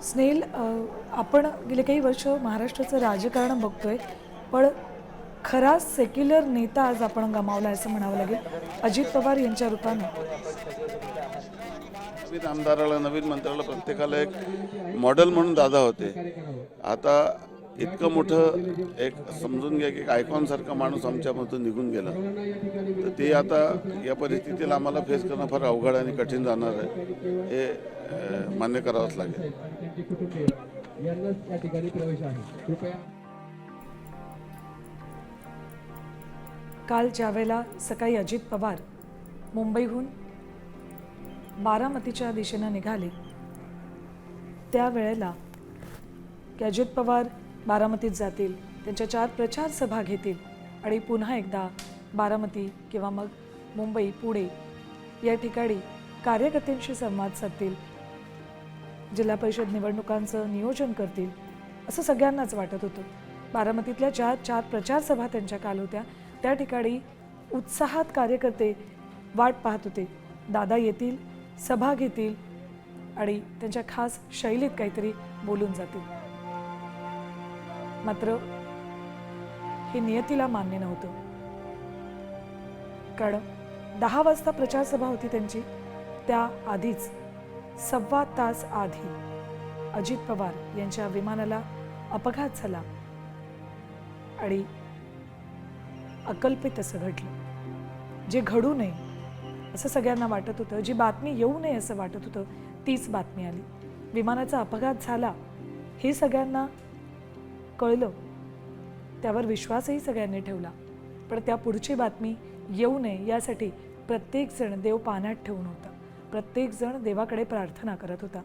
स्नेल आपण गेले काही वर्ष महाराष्ट्राचं राजकारण बघतोय, पण खरा सेक्युलर नेता आज आपण गमावला असं म्हणावं लागेल. अजित पवार यांच्या रूपानं. नवीन आमदाराला, नवीन मंत्र्याला, प्रत्येकाला एक मॉडेल म्हणून दादा होते. आता इतकं मोठं एक समजून घ्या की एक आयकॉन सारखा माणूस आमच्यामधून निघून गेला, तर ते आता या परिस्थितीला आम्हाला फेस करणं फार अवघड आणि कठीण जाणार आहे, हे मान्य करावंच लागेल. काल ज्यावेळेला सकाळी अजित पवार मुंबईहून बारामतीच्या दिशेनं निघाले, त्यावेळेला की अजित पवार बारामतीत जातील, त्यांच्या 4 प्रचार सभा घेतील आणि पुन्हा एकदा बारामती किंवा मग मुंबई, पुणे या ठिकाणी कार्यकर्त्यांशी संवाद साधतील, जिल्हा परिषद निवडणुकांचं नियोजन करतील, असं सगळ्यांनाच वाटत होतं. बारामतीतल्या 4 प्रचार सभा त्यांच्या काल होत्या. त्या ठिकाणी उत्साहात कार्यकर्ते वाट पाहत होते. दादा येतील, सभा घेतील आणि त्यांच्या खास शैलीत काहीतरी बोलून जातील. मात्र हे नियतीला मान्य नव्हतं, कारण 10 वाजता प्रचार सभा होती त्यांची. त्या आधीच 1.25 तास आधी अजित पवार यांच्या विमानाला अपघात झाला आणि अकल्पित असं घडलं. जे घडू नये असं सगळ्यांना वाटत होतं, जी बातमी येऊ नये असं वाटत होतं, तीच बातमी आली. विमानाचा अपघात झाला हे सगळ्यांना कळलं, त्यावर विश्वासही सगळ्यांनी ठेवला. पण त्या पुढची बातमी येऊ नये यासाठी प्रत्येकजण देव पाण्यात ठेवून होता, प्रत्येकजण देवाकडे प्रार्थना करत होता.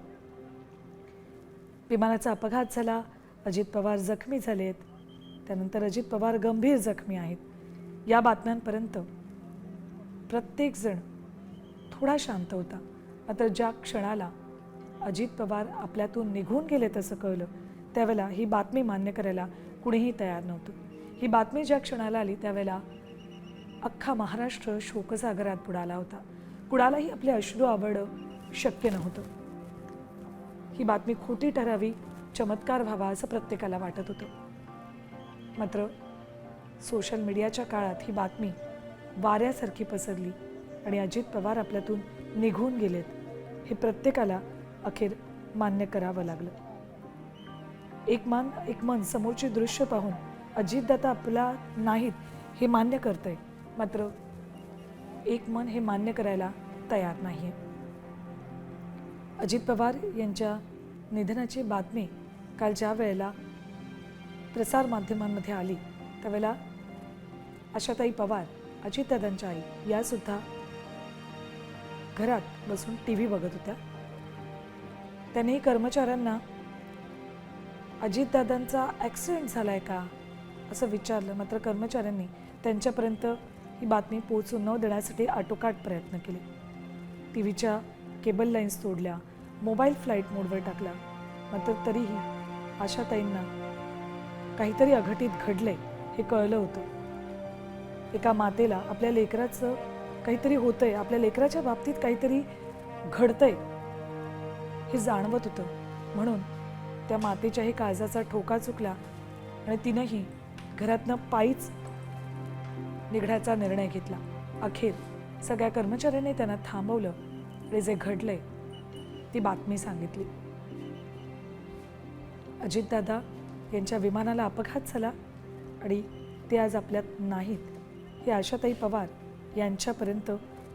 विमानाचा अपघात झाला, अजित पवार जखमी झालेत, त्यानंतर अजित पवार गंभीर जखमी आहेत. या बातम्यांपर्यंत प्रत्येकजण थोडा शांत होता. मात्र ज्या क्षणाला अजित पवार आपल्यातून निघून गेलेत असं कळलं, त्यावेळेला ही बातमी मान्य करायला कुणीही तयार नव्हतं. ही बातमी ज्या क्षणाला आली त्यावेळेला अख्खा महाराष्ट्र शोकसागरात बुडाला होता. कुणालाही आपले अश्रू आवडणं शक्य नव्हतं. ही बातमी खोटी ठरावी, चमत्कार व्हावा असं प्रत्येकाला वाटत होतं. मात्र सोशल मीडियाच्या काळात ही बातमी वाऱ्यासारखी पसरली आणि अजित पवार आपल्यातून निघून गेलेत हे प्रत्येकाला अखेर मान्य करावं लागलं. एक मन समोरची दृश्य पाहून अजितदादा आपला नाहीत हे मान्य करतंय, मात्र एक मन हे मान्य करायला तयार नाहीये. अजित पवार यांच्या निधनाची बातमी काल ज्या वेळेला प्रसारमाध्यमांमध्ये आली त्यावेळेला आशाताई पवार, अजितदादांच्या आई, यासुद्धा घरात बसून TV बघत होत्या. त्यांनी कर्मचाऱ्यांना अजितदादांचा ॲक्सिडेंट झाला आहे का असं विचारलं, मात्र कर्मचाऱ्यांनी त्यांच्यापर्यंत ही बातमी पोहोचू न देण्यासाठी आटोकाट प्रयत्न केले. TVच्या केबल लाईन्स तोडल्या, मोबाईल फ्लाईट मोडवर टाकला, मात्र तरीही आशाताईंना काहीतरी अघटित घडलंय हे कळलं होतं. एका मातेला आपल्या लेकराचं काहीतरी होतंय, आपल्या लेकराच्या बाबतीत काहीतरी घडतंय हे जाणवत होतं. म्हणून त्या मातेच्याही काळजाचा ठोका चुकला आणि तिनंही घरातनं पायीच निघण्याचा निर्णय घेतला. अखेर सगळ्या कर्मचाऱ्यांनी त्यांना थांबवलं आणि जे घडलंय ती बातमी सांगितली. अजितदादा यांच्या विमानाला अपघात झाला आणि ते आज आपल्यात नाहीत हे आशाताई पवार यांच्यापर्यंत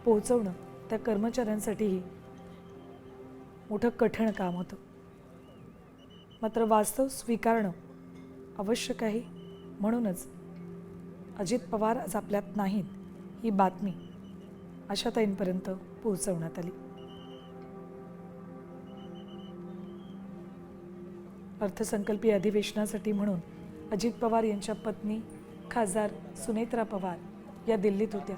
पोहोचवणं त्या कर्मचाऱ्यांसाठीही मोठं कठीण काम होतं. मात्र वास्तव स्वीकारणं आवश्यक आहे. म्हणूनच अजित पवार आज आपल्यात नाहीत ही बातमी आशाताईंपर्यंत पोहोचवण्यात आली. अर्थसंकल्पीय अधिवेशनासाठी म्हणून अजित पवार यांच्या पत्नी खासदार सुनेत्रा पवार या दिल्लीत होत्या.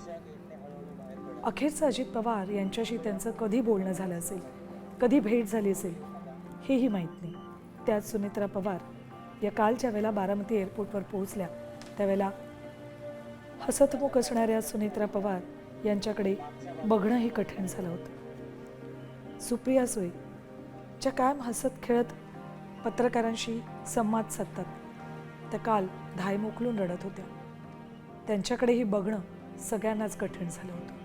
अखेरचं अजित पवार यांच्याशी त्यांचं कधी बोलणं झालं असेल, कधी भेट झाली असेल हेही माहीत नाही. त्यात सुनेत्रा पवार या कालच्या वेळेला बारामती एअरपोर्टवर पोहोचल्या त्यावेळेला हसतमुख असणाऱ्या सुनेत्रा पवार यांच्याकडे बघणंही कठीण झालं होतं. सुप्रिया सुळे ज्या कायम हसत खेळत पत्रकारांशी संवाद साधतात त्या काल धाय मोकलून रडत होत्या. त्यांच्याकडेही बघणं सगळ्यांनाच कठीण झालं होतं.